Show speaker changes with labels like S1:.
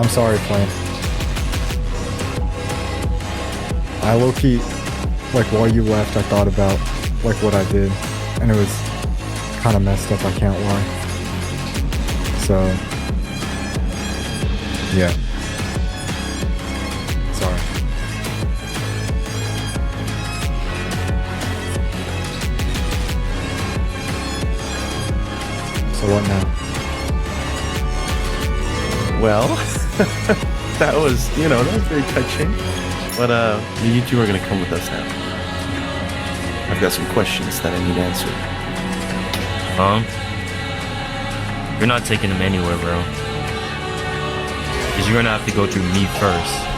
S1: I'm sorry, Flame. I low-key, like, while you left, I thought about, like, what I did, and it was kind of messed up, I can't lie. So, yeah. Sorry. So what now?
S2: Well, that was very touching. But you two are gonna come with us now. I've got some questions that I need answered.
S3: You're not taking them anywhere, bro. Because you're gonna have to go through me first.